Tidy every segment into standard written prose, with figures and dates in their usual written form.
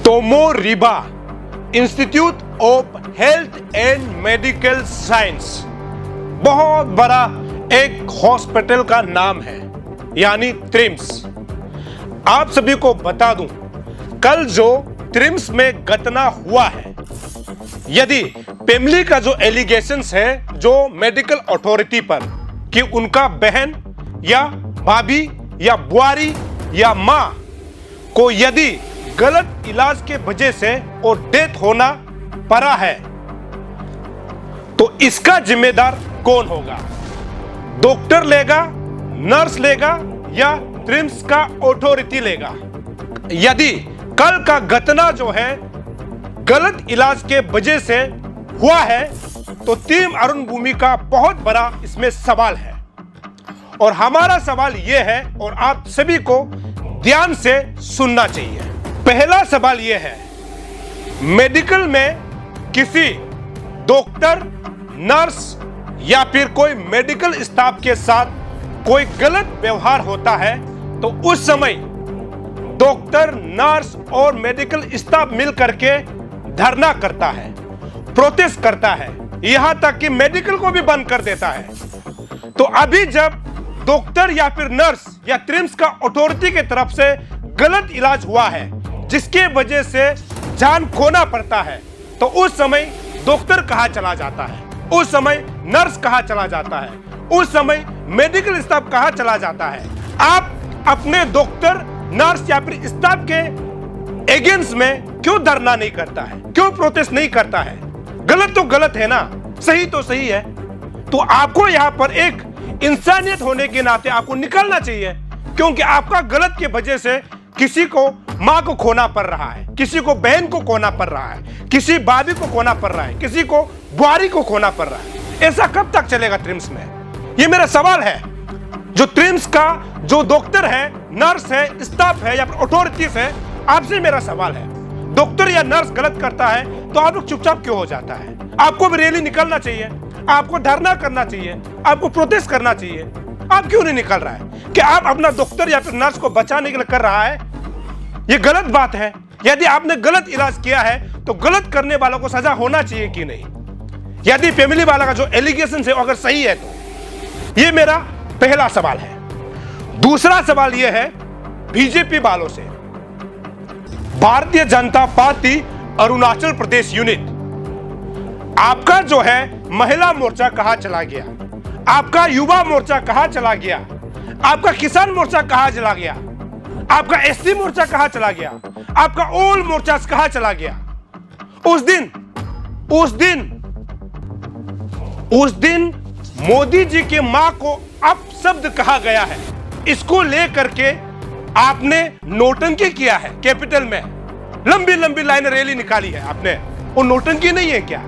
तोमोरिबा institute of health and medical science बहुत बड़ा एक हॉस्पिटल का नाम है, यानी ट्रिम्स। आप सभी को बता दूं, कल जो ट्रिम्स में घटना हुआ है, यदि फैमिली का जो एलिगेशंस है जो मेडिकल अथॉरिटी पर कि उनका बहन या भाभी या बुआरी या मां को यदि गलत इलाज के वजह से और डेथ होना पड़ा है, तो इसका जिम्मेदार कौन होगा? डॉक्टर लेगा, नर्स लेगा या ट्रिम्स का अथॉरिटी लेगा? यदि कल का घटना जो है गलत इलाज के वजह से हुआ है, तो टीम अरुण भूमि का बहुत बड़ा इसमें सवाल है। और हमारा सवाल यह है, और आप सभी को ध्यान से सुनना चाहिए। पहला सवाल यह है, मेडिकल में किसी डॉक्टर, नर्स या फिर कोई मेडिकल स्टाफ के साथ कोई गलत व्यवहार होता है, तो उस समय डॉक्टर, नर्स और मेडिकल स्टाफ मिलकर के धरना करता है, प्रोटेस्ट करता है, यहां तक कि मेडिकल को भी बंद कर देता है। तो अभी जब डॉक्टर या फिर नर्स या ट्रिम्स का अथॉरिटी की तरफ से गलत इलाज हुआ है, जिसके वजह से जान खोना पड़ता है, तो उस समय डॉक्टर कहां चला जाता है, उस समय नर्स कहां चला जाता है, उस समय मेडिकल स्टाफ कहां चला जाता है? आप अपने डॉक्टर, नर्स या फिर स्टाफ के अगेंस्ट में क्यों धरना नहीं करता है, क्यों प्रोटेस्ट नहीं करता है? गलत तो गलत है ना, सही तो सही है। तो आपको यहां पर एक इंसानियत होने के नाते आपको निकलना चाहिए, क्योंकि आपका गलत के वजह से किसी को मां को खोना पड़ रहा है, किसी को बहन को खोना पड़ रहा है, किसी भाभी को खोना पड़ रहा है, किसी को बुआरी को खोना पड़ रहा है। ऐसा कब तक चलेगा ट्रिम्स में? ये मेरा सवाल है। जो ट्रिम्स का जो डॉक्टर है, नर्स है, स्टाफ है या अथॉरिटीज है, आपसे मेरा सवाल है, डॉक्टर या नर्स गलत करता है तो आप लोग चुपचाप क्यों हो जाता है? आपको भी रैली निकलना चाहिए, आपको धरना करना चाहिए, आपको प्रोटेस्ट करना चाहिए। आप क्यों नहीं निकल रहा है? कि आप अपना डॉक्टर या फिर नर्स को बचाने के लिए कर रहा है, ये गलत बात है। यदि आपने गलत इलाज किया है तो गलत करने वालों को सजा होना चाहिए कि नहीं? यदि फैमिली वाला का जो एलिगेशन है अगर सही है, तो ये मेरा पहला सवाल है। दूसरा सवाल यह है बीजेपी वालों से, भारतीय जनता पार्टी अरुणाचल प्रदेश यूनिट, आपका जो है महिला मोर्चा कहां चला गया? आपका युवा मोर्चा कहां चला गया? आपका किसान मोर्चा कहां चला गया? आपका एसटी मोर्चा कहां चला गया? आपका ऑल मोर्चा कहां चला गया? उस दिन मोदी जी के मां को अपशब्द कहा गया है, इसको लेकर के आपने नोटंकी किया है। कैपिटल में लंबी लंबी लाइन रैली निकाली है आपने, वो नोटंकी नहीं है क्या?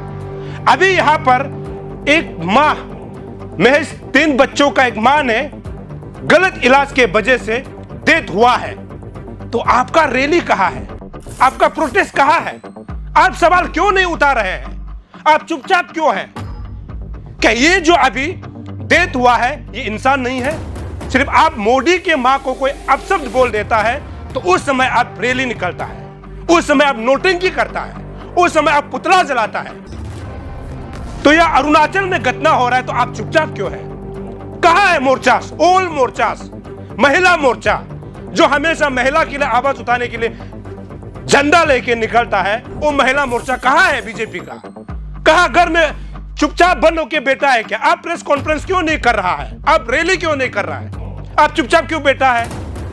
अभी यहां पर एक मां, महज 3 बच्चों का एक मां ने गलत इलाज के वजह से डेथ हुआ है, तो आपका रैली कहां है? आपका प्रोटेस्ट कहां है? आप सवाल क्यों नहीं उठा रहे हैं? आप चुपचाप क्यों हैं? क्या ये जो अभी डेथ हुआ है ये इंसान नहीं है? सिर्फ आप मोदी के मां को कोई अपशब्द बोल देता है तो उस समय आप रैली निकलता है, उस समय आप नोटंकी करता है, उस समय आप पुतला जलाता है। तो यह अरुणाचल में घटना हो रहा है तो आप चुपचाप क्यों है? कहां है मोर्चास, ऑल मोर्चास, महिला मोर्चा जो हमेशा महिला के लिए आवाज उठाने के लिए झंडा लेके निकलता है? वो महिला मोर्चा कहां है बीजेपी का? कहां घर में चुपचाप बंद होके बैठा है क्या? आप प्रेस कॉन्फ्रेंस क्यों नहीं कर रहा है? आप रैली क्यों नहीं कर रहा है? आप चुपचाप क्यों बैठा है?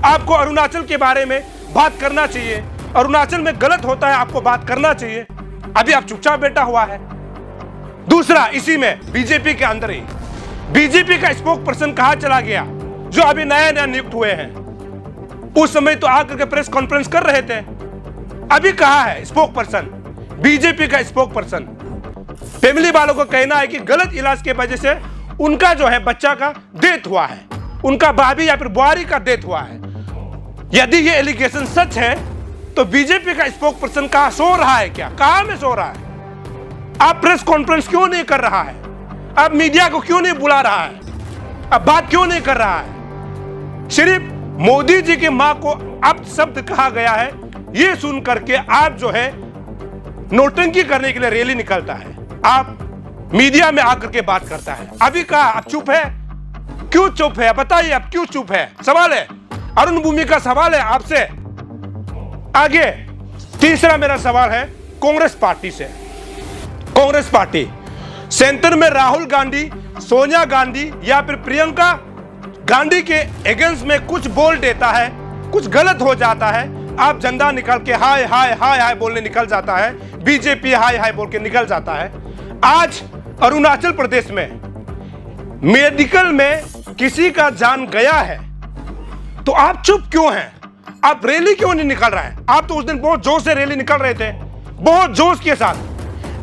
आपको अरुणाचल के बारे में बात करना चाहिए, अरुणाचल में गलत होता है आपको बात करना चाहिए, अभी आप चुपचाप बैठा हुआ है। दूसरा, इसी में बीजेपी के अंदर ही बीजेपी का स्पोक पर्सन कहां चला गया जो अभी नया नया नियुक्त हुए हैं? उस समय तो आकर के प्रेस कॉन्फ्रेंस कर रहे थे, अभी कहां है स्पोक पर्सन, बीजेपी का स्पोक पर्सन? फैमिली वालों को कहना है कि गलत इलाज के वजह से उनका जो है बच्चा का डेथ हुआ है, उनका भाभी या फिर बुआरी का डेथ हुआ है। यदि ये एलिगेशन सच है तो बीजेपी का स्पोक पर्सन कहां सो रहा है क्या? कहां में सो रहा है? आप प्रेस कॉन्फ्रेंस क्यों नहीं कर रहा है? आप मीडिया को क्यों नहीं बुला रहा है? अब बात क्यों नहीं कर रहा है? सिर्फ मोदी जी की मां को अपशब्द कहा गया है, ये सुन करके आप जो है नोटंकी करने के लिए रैली निकलता है, आप मीडिया में आकर के बात करता है। अभी कहा आप चुप है, क्यों चुप है? बताइए आप क्यों चुप है? सवाल है, अरुण भूमि का सवाल है आपसे। आगे तीसरा मेरा सवाल है कांग्रेस पार्टी से। कांग्रेस पार्टी सेंटर में राहुल गांधी, सोनिया गांधी या फिर प्रियंका गांधी के अगेंस्ट में कुछ बोल देता है, कुछ गलत हो जाता है, आप झंडा निकाल के हाय हाय हाय हाय बोलने निकल जाता है, बीजेपी हाय हाय बोल के निकल जाता है। आज अरुणाचल प्रदेश में मेडिकल में किसी का जान गया है तो आप चुप क्यों हैं? आप रैली क्यों नहीं निकल रहे हैं? आप तो उस दिन बहुत जोश से रैली निकल रहे थे, बहुत जोश के साथ।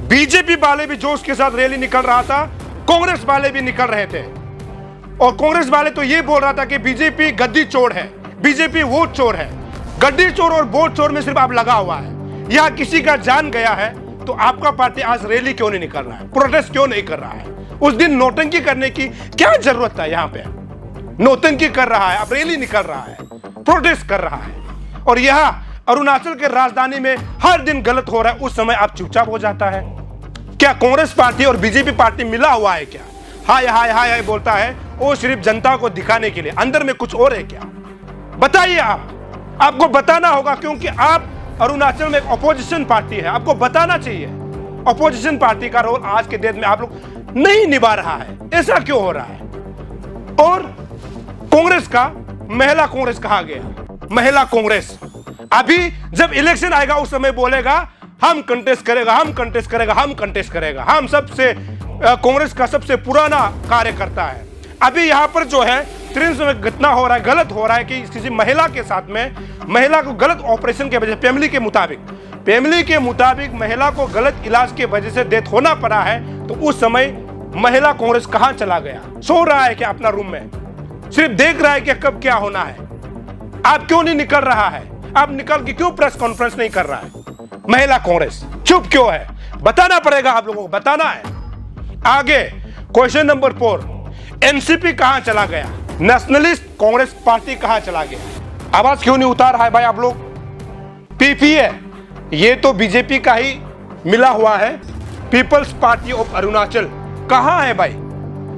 बीजेपी वाले भी जोश के साथ रैली निकल रहा था, कांग्रेस वाले भी निकल रहे थे। और कांग्रेस वाले तो ये बोल रहा था कि बीजेपी गद्दी चोर है, बीजेपी वोट चोर है। गद्दी चोर और वोट चोर में सिर्फ आप लगा हुआ है। यहां किसी का जान गया है तो आपका पार्टी आज रैली क्यों नहीं निकल रहा है, प्रोटेस्ट क्यों नहीं कर रहा है? उस दिन नौटंकी करने की क्या जरूरत है? यहां पे नौटंकी कर रहा है, अब रैली निकल रहा है, प्रोटेस्ट कर रहा है। और यहां अरुणाचल के राजधानी में हर दिन गलत हो रहा है, उस समय आप चुपचाप हो जाता है। क्या कांग्रेस पार्टी और बीजेपी पार्टी मिला हुआ है क्या? हाय हाय हाय हाय बोलता है वो सिर्फ जनता को दिखाने के लिए, अंदर में कुछ और है क्या? बताइए आपको बताना होगा, क्योंकि आप अरुणाचल में एक अपोजिशन पार्टी है, आपको बताना चाहिए। अपोजिशन पार्टी का रोल आज के डेट में आप लोग नहीं निभा रहा है, ऐसा क्यों हो रहा है? और कांग्रेस का महिला कांग्रेस कहा गया, महिला कांग्रेस अभी जब इलेक्शन आएगा उस समय बोलेगा हम कंटेस्ट करेगा, हम कंटेस्ट करेगा, हम कंटेस्ट करेगा, हम सबसे कांग्रेस का सबसे पुराना कार्यकर्ता है। अभी यहां पर जो है ट्रिम्स में घटना हो रहा है, गलत हो रहा है कि किसी महिला के साथ में, महिला को गलत ऑपरेशन के वजह से, फैमिली के मुताबिक महिला को गलत इलाज के वजह से डेथ होना पड़ा है। तो उस समय महिला कांग्रेस कहां चला गया? सो रहा है क्या अपना रूम में, सिर्फ देख रहा है कि कब क्या होना है? आप क्यों नहीं निकल रहा है? आप निकल के क्यों प्रेस कॉन्फ्रेंस नहीं कर रहा है? महिला कांग्रेस चुप क्यों है? बताना पड़ेगा, आप लोगों को बताना है। आगे क्वेश्चन नंबर 4, एनसीपी कहां चला गया? नेशनलिस्ट कांग्रेस पार्टी कहां चला गया? आवाज क्यों नहीं उतार रहा है भाई आप लोग? पीपीए ये तो बीजेपी का ही मिला हुआ है, पीपल्स पार्टी ऑफ अरुणाचल कहां है भाई?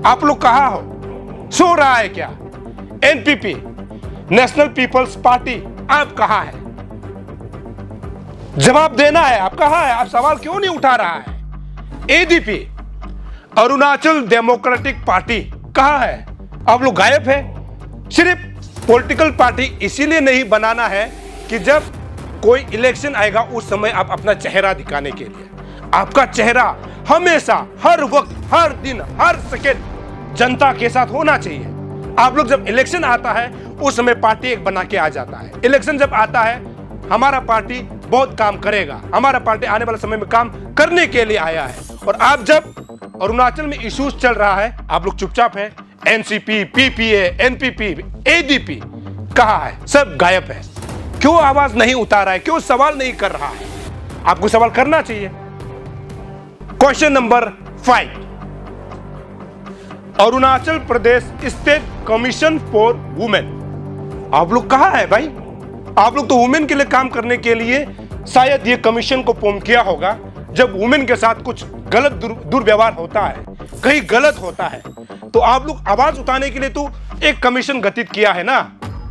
आप लोग कहां हो? सो रहा है क्या? एनपीपी नेशनल पीपल्स पार्टी आप कहां है? जवाब देना है, आप कहां है? आप सवाल क्यों नहीं उठा रहा है? एडीपी अरुणाचल डेमोक्रेटिक पार्टी कहां है? आप लोग गायब है। सिर्फ पॉलिटिकल पार्टी इसीलिए नहीं बनाना है कि जब कोई इलेक्शन आएगा उस समय आप अपना चेहरा दिखाने के लिए। आपका चेहरा हमेशा, हर वक्त, हर दिन, हर सेकंड जनता के साथ होना चाहिए। आप लोग जब इलेक्शन आता है उस समय पार्टी एक बना के आ जाता है। इलेक्शन जब आता है हमारा पार्टी बहुत काम करेगा, हमारा पार्टी आने वाले समय में काम करने के लिए आया है। और आप जब अरुणाचल में इश्यूज चल रहा है आप लोग चुपचाप है। एनसीपी, पीपीए, एनपीपी, एडीपी कहां है? सब गायब है। क्यों आवाज नहीं उतारा है? क्यों सवाल नहीं कर रहा है? आपको सवाल करना चाहिए। Question number 5, Arunachal Pradesh state commission for women. आप लोग कहां है भाई? आप लोग तो वुमेन के लिए काम करने के लिए शायद ये कमीशन को फॉर्म किया होगा। जब वुमेन के साथ कुछ गलत दुर्व्यवहार होता है, कहीं गलत होता है, तो आप लोग आवाज उठाने के लिए तो एक कमीशन गठित किया है ना।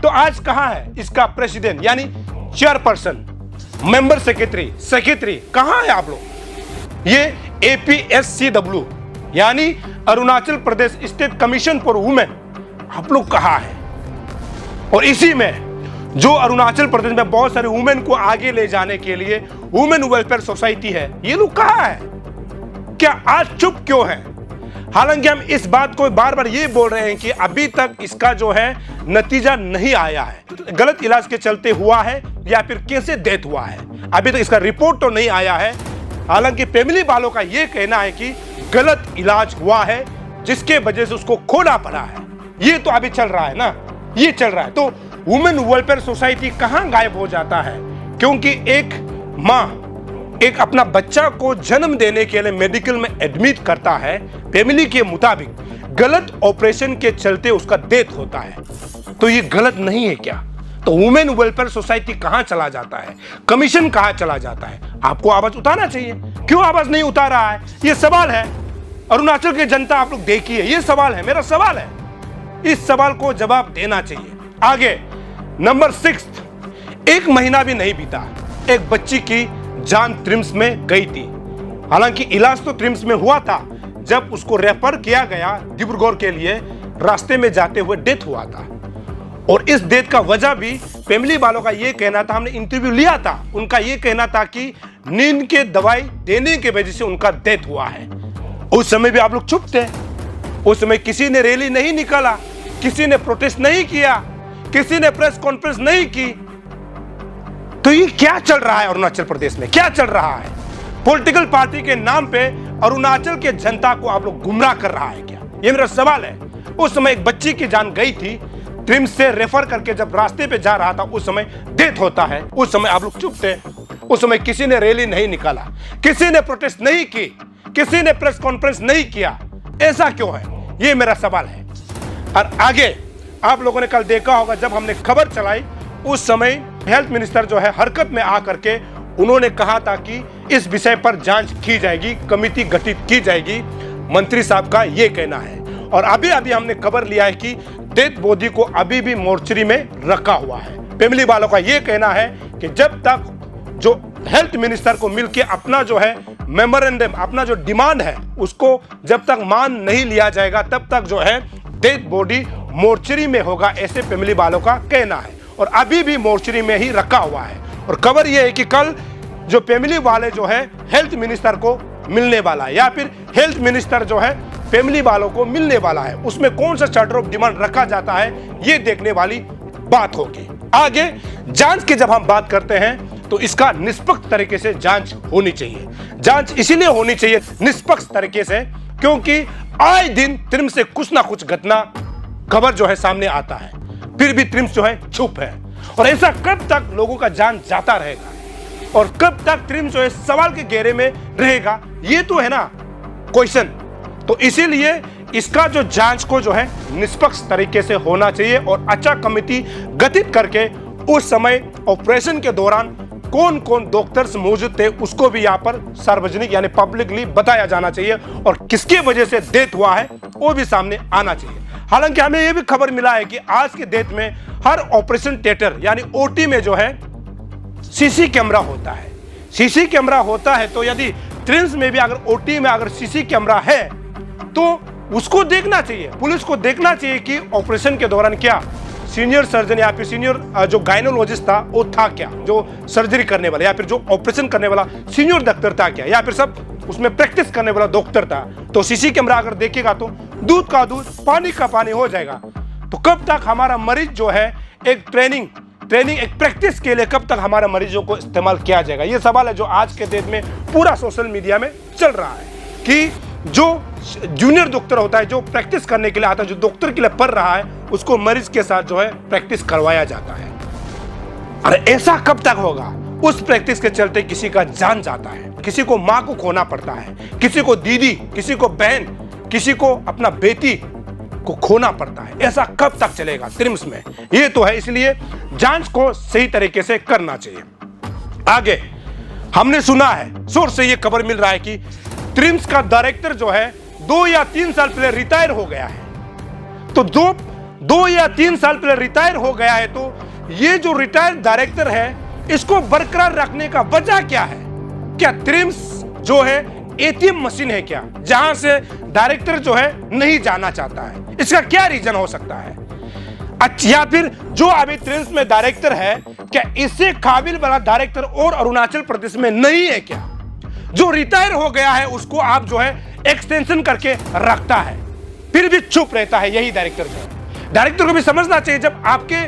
तो आज कहां है इसका प्रेसिडेंट यानी चेयरपर्सन, मेंबर सेक्रेटरी कहां है आप लोग? ये APSCW यानी Arunachal Pradesh state commission for women, आप लोग कहां है? और इसी में जो अरुणाचल प्रदेश में बहुत सारे वुमेन को आगे ले जाने के लिए वुमेन वेलफेयर सोसाइटी है, ये लोग कहां है? क्या आज चुप क्यों है? हालांकि हम इस बात को बार बार ये बोल रहे हैं कि अभी तक इसका जो है नतीजा नहीं आया है। गलत इलाज के चलते हुआ है या फिर कैसे डेथ हुआ है, अभी तक इसका रिपोर्ट तो नहीं आया है। हालांकि फैमिली वालों का यह कहना है कि गलत इलाज हुआ है जिसके वजह से उसको खोना पड़ा है। ये तो अभी चल रहा है ना, ये चल रहा है। तो वुमेन वेलफेयर सोसाइटी कहां गायब हो जाता है? क्योंकि एक मां एक अपना बच्चा को जन्म देने के लिए मेडिकल में एडमिट करता है, फैमिली के मुताबिक गलत ऑपरेशन के चलते उसका डेथ होता है। तो ये गलत नहीं है क्या? तो वुमेन वेलफेयर सोसाइटी कहां चला जाता है, कमीशन कहां चला जाता है? आपको आवाज उठाना चाहिए। क्यों आवाज नहीं उठा रहा है? ये सवाल है। अरुणाचल की जनता आप लोग देखिए, ये सवाल है, मेरा सवाल है। इस सवाल को जवाब देना चाहिए। आगे नंबर 6, 1 महीना भी नहीं बीता, एक बच्ची की जान ट्रिम्स में गई थी। हालांकि इलाज तो ट्रिम्स में हुआ था, जब उसको रेफर किया गया डिब्रूगढ़ के लिए, रास्ते में जाते हुए डेथ हुआ था। और इस डेथ का वजह भी फैमिली वालों का ये कहना था, हमने इंटरव्यू लिया था, उनका ये कहना था कि नींद के दवाई देने के वजह से उनका डेथ हुआ है। उस समय भी आप लोग चुप थे। उस समय किसी ने रैली नहीं निकाला, किसी ने प्रोटेस्ट नहीं किया, किसी ने प्रेस कॉन्फ्रेंस नहीं की। तो ये क्या चल रहा है अरुणाचल प्रदेश में? क्या चल रहा है? पॉलिटिकल पार्टी के नाम पे अरुणाचल के जनता को आप लोग गुमराह कर रहा है क्या? ये मेरा सवाल है। उस समय एक बच्ची की जान गई थी, ट्रिम्स से रेफर करके जब रास्ते पे जा रहा था, उस समय डेथ होता है। उस समय आप लोग चुप थे। उस समय किसी ने रैली नहीं निकाला, किसी ने प्रोटेस्ट नहीं की, किसी ने प्रेस कॉन्फ्रेंस नहीं किया। ऐसा क्यों है? ये मेरा सवाल है। और आगे आप लोगों ने कल देखा होगा, जब हमने खबर चलाई, उस समय हेल्थ मिनिस्टर जो है हरकत में आकर के उन्होंने कहा था कि इस विषय पर जांच की जाएगी, कमेटी गठित की जाएगी। मंत्री साहब का यह कहना है। और अभी अभी हमने खबर लिया है कि डेथ बॉडी को अभी भी मोर्चरी में रखा हुआ है। फैमिली वालों का यह कहना है कि जब तक जो हेल्थ मिनिस्टर को मिलके अपना जो है मेमोरेंडम, अपना जो डिमांड है, उसको जब तक मान नहीं लिया जाएगा, तब तक जो है डेथ बॉडी मोर्चरी में होगा, ऐसे फैमिली वालों का कहना है। और अभी भी मोर्चरी में ही रखा हुआ है। और खबर यह है कि कल जो फैमिली वाले जो है हेल्थ मिनिस्टर को मिलने वाला है, या फिर हेल्थ मिनिस्टर जो है फैमिली वालों को मिलने वाला है, उसमें कौन सा चार्टर ऑफ डिमांड रखा जाता है, ये देखने वाली बात होगी। आगे जांच की जब हम बात करते हैं, तो इसका निष्पक्ष तरीके से जांच होनी चाहिए। जांच इसीलिए होनी चाहिए निष्पक्ष तरीके से, क्योंकि आए दिन ट्रिम्स से कुछ ना कुछ घटना खबर जो है सामने आता है, फिर भी ट्रिम्स जो है चुप है। और ऐसा कब तक लोगों का जान जाता रहेगा, और कब तक ट्रिम्स जो है सवाल के घेरे में रहेगा, ये तो है ना क्वेश्चन। तो इसीलिए इसका जो जांच को जो है निष्पक्ष तरीके से होना चाहिए, और अच्छा कमेटी गठित करके उस समय ऑपरेशन के दौरान कौन कौन डॉक्टर्स मौजूद थे, उसको भी यहाँ पर सार्वजनिक यानी पब्लिकली बताया जाना चाहिए, और किसके वजह से डेथ हुआ है वो भी सामने आना चाहिए। हालांकि हमें यह भी खबर मिला है कि आज के डेट में हर ऑपरेशन थिएटर यानी ओटी में जो है सीसी कैमरा होता है। सीसी कैमरा होता है, तो यदि ट्रिम्स में भी अगर ओटी में अगर सीसी कैमरा है, तो उसको देखना चाहिए, पुलिस को देखना चाहिए कि ऑपरेशन के दौरान क्या सीनियर सर्जन या फिर सीनियर जो गायनोलॉजिस्ट था वो था क्या, जो सर्जरी करने वाला या फिर जो ऑपरेशन करने वाला सीनियर डॉक्टर था क्या, या फिर सब उसमें प्रैक्टिस करने वाला डॉक्टर था। तो सीसी कैमरा अगर देखेगा तो दूध का दूध पानी का पानी हो जाएगा। तो कब तक हमारा मरीज जो है एक ट्रेनिंग एक प्रैक्टिस के लिए कब तक हमारे मरीजों को इस्तेमाल किया जाएगा, ये सवाल है जो आज के डेट में पूरा सोशल मीडिया में चल रहा है। कि जो जूनियर डॉक्टर होता है, जो प्रैक्टिस करने के लिए आता है, जो डॉक्टर के लिए पढ़ रहा है, उसको मरीज के साथ जो है प्रैक्टिस करवाया जाता है। अरे ऐसा कब तक होगा? उस प्रैक्टिस के चलते किसी का जान जाता है, किसी को मां को खोना पड़ता है, किसी को दीदी, किसी को बहन, किसी को अपना बेटी को खोना पड़ता है। ऐसा कब तक चलेगा ट्रिम्स में? ये तो है, इसलिए जांच को सही तरीके से करना चाहिए। आगे हमने सुना है, सोर्स से ये खबर मिल रहा है कि ट्रिम्स का डायरेक्टर जो है 2 या 3 साल पहले रिटायर हो गया है। तो 2 या 3 साल पहले रिटायर हो गया है, तो ये जो रिटायर्ड डायरेक्टर है, इसको बरकरार रखने का वजह क्या है? क्या ट्रिम्स जो है एटीएम मशीन है क्या, जहां से डायरेक्टर जो है नहीं जाना चाहता है? इसका क्या रीजन हो सकता है? या फिर जो अभी ट्रिम्स में डायरेक्टर है, क्या इससे काबिल वाला डायरेक्टर और अरुणाचल प्रदेश में नहीं है क्या? जो रिटायर हो गया है उसको आप जो है एक्सटेंशन करके रखता है, फिर भी चुप रहता है यही डायरेक्टर जो है। डायरेक्टर को भी समझना चाहिए, जब आपके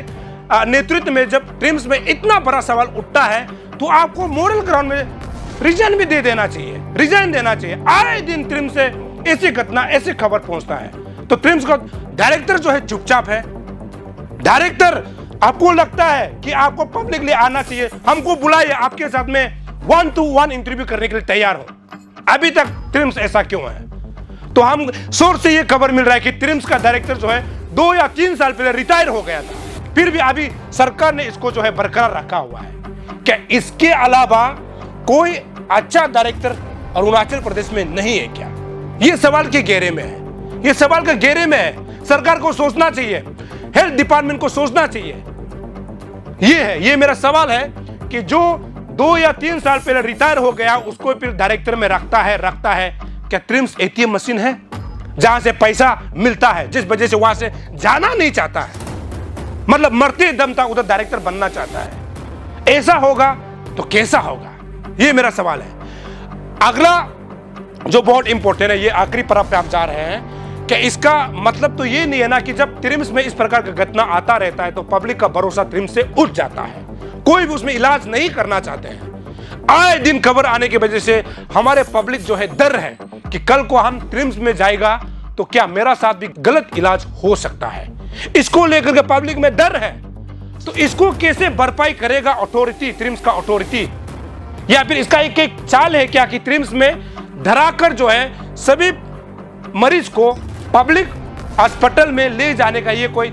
नेतृत्व में जब ट्रिम्स में इतना बड़ा सवाल उठता है, तो आपको मोरल ग्राउंड में रिजाइन भी दे देना चाहिए, रिजाइन देना चाहिए। आए दिन ट्रिम्स से ऐसी घटना, ऐसी खबर पहुंचता है, तो ट्रिम्स का डायरेक्टर जो है चुपचाप है। डायरेक्टर, आपको लगता है कि आपको पब्लिकली आना चाहिए, हमको बुलाइए, आपके साथ में 1-to-1 इंटरव्यू करने के लिए तैयार हो। अभी तक ट्रिम्स ऐसा क्यों है? तो हम सोर्स से ये खबर मिल रहा है कि ट्रिम्स का डायरेक्टर जो है 2 या 3 साल पहले रिटायर हो गया था। फिर भी अभी सरकार ने इसको जो है बरकरार रखा हुआ है। क्या इसके अलावा कोई अच्छा डायरेक्टर अरुणाचल प्रदेश में नहीं है क्या? ये सवाल के घेरे में है, ये सवाल के घेरे में है। सरकार को सोचना चाहिए, हेल्थ डिपार्टमेंट को सोचना चाहिए। ये मेरा सवाल है कि जो 2 या 3 साल पहले रिटायर हो गया उसको फिर डायरेक्टर में रखता है। क्या ट्रिम्स एटीएम मशीन है जहां से पैसा मिलता है, जिस वजह से वहां से जाना नहीं चाहता है, मतलब मरते दम तक उधर डायरेक्टर बनना चाहता है? ऐसा होगा तो कैसा होगा? ये मेरा सवाल है। अगला जो बहुत इंपॉर्टेंट है, ये आखिरी परत पे आप जा रहे हैं, कि इसका मतलब तो ये नहीं है ना कि जब ट्रिम्स में इस प्रकार का घटना आता रहता है तो पब्लिक का भरोसा ट्रिम्स से उठ जाता है, कोई भी उसमें इलाज नहीं करना चाहते हैं। आए दिन खबर आने की वजह से हमारे पब्लिक जो है डर है कि कल को हम ट्रिम्स में जाएगा तो क्या मेरा साथ भी गलत इलाज हो सकता है। इसको लेकर के पब्लिक में डर है, तो इसको कैसे भरपाई करेगा अथॉरिटी, ट्रिम्स का अथॉरिटी? या फिर इसका एक चाल है क्या कि ट्रिम्स में धराकर जो है सभी मरीज को पब्लिक अस्पताल में ले जाने का ये कोई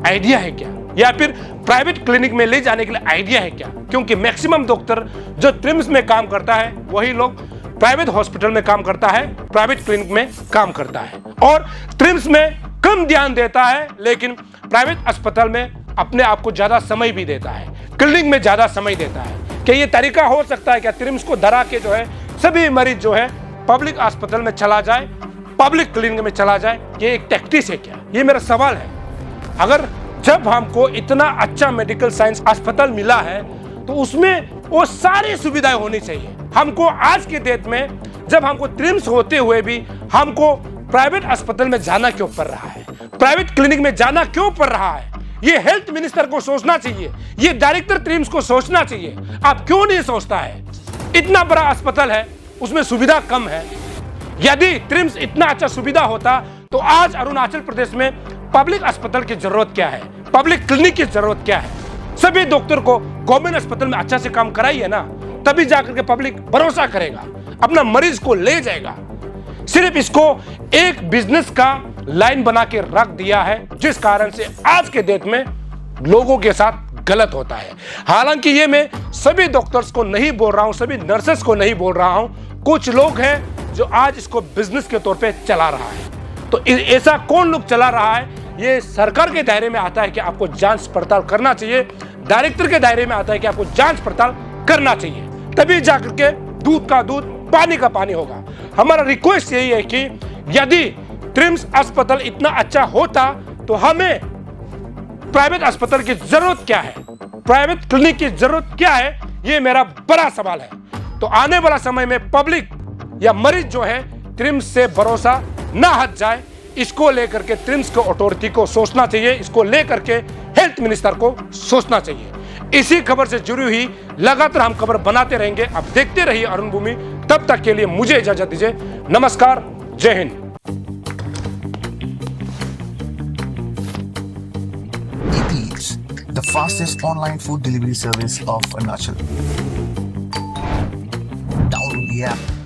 आइडिया है क्या? या फिर प्राइवेट क्लिनिक में ले जाने के लिए आइडिया है क्या? क्योंकि मैक्सिमम डॉक्टर जो ट्रिम्स में काम करता है वही लोग प्राइवेट हॉस्पिटल में काम करता है, प्राइवेट क्लिनिक में काम करता है, और ट्रिम्स में कम ध्यान देता है, लेकिन प्राइवेट अस्पताल में अपने आप को ज्यादा समय भी देता है, क्लिनिक में ज्यादा समय देता है। क्या ये तरीका हो सकता है क्या? ट्रिम्स को धरा के जो है सभी मरीज जो है पब्लिक अस्पताल में चला जाए, पब्लिक क्लिनिक में चला जाए, ये एक टैक्टिस है क्या? ये मेरा सवाल है। अगर जब हमको इतना अच्छा मेडिकल साइंस अस्पताल मिला है तो उसमें वो सारी सुविधाएं होनी चाहिए। हमको आज के डेट में जब हमको ट्रिम्स होते हुए भी हमको प्राइवेट अस्पताल में जाना क्यों पड़ रहा है, प्राइवेट क्लिनिक में जाना क्यों पड़ रहा है? ये हेल्थ मिनिस्टर को सोचना चाहिए, ये डायरेक्टर ट्रिम्स को सोचना चाहिए। आप क्यों नहीं सोचता है? इतना बड़ा अस्पताल है, उसमें सुविधा कम है। यदि ट्रिम्स इतना अच्छा सुविधा होता तो आज अरुणाचल प्रदेश में पब्लिक अस्पताल की जरूरत क्या है, पब्लिक क्लिनिक की जरूरत क्या है? सभी डॉक्टर को गवर्नमेंट अस्पताल में अच्छा से काम कराइए ना, तभी जाकर के पब्लिक भरोसा करेगा, अपना मरीज को ले जाएगा। सिर्फ इसको एक बिजनेस का लाइन बना के रख दिया है, जिस कारण से आज के डेट में लोगों के साथ गलत होता है। हालांकि ये मैं सभी डॉक्टर्स को नहीं बोल रहा हूं, सभी नर्सेस को नहीं बोल रहा हूं, कुछ लोग हैं जो आज इसको बिजनेस के तौर पे चला रहा है। तो ऐसा कौन लोग चला रहा है, ये सरकार के दायरे में आता है कि आपको जांच पड़ताल करना चाहिए, डायरेक्टर के दायरे में आता है कि आपको जांच पड़ताल करना चाहिए, तभी जाकर के दूध का दूध पानी का पानी होगा। हमारा रिक्वेस्ट यही है कि यदि ट्रिम्स अस्पताल इतना अच्छा होता तो हमें प्राइवेट अस्पताल की जरूरत क्या है, प्राइवेट क्लिनिक की जरूरत क्या है, ये मेरा बड़ा सवाल है। तो आने वाला समय में पब्लिक या मरीज जो है ट्रिम्स से भरोसा ना हट जाए, इसको लेकर के ट्रिम्स को अथॉरिटी को सोचना चाहिए, इसको लेकर के हेल्थ मिनिस्टर को सोचना चाहिए। इसी खबर से जुड़ी हुई लगातार हम खबर बनाते रहेंगे। आप देखते रहिए अरुण भूमि। तब तक के लिए मुझे इजाजत दीजिए। नमस्कार, जय Hind. Eats, the fastest online food delivery service of Arunachal. Download the app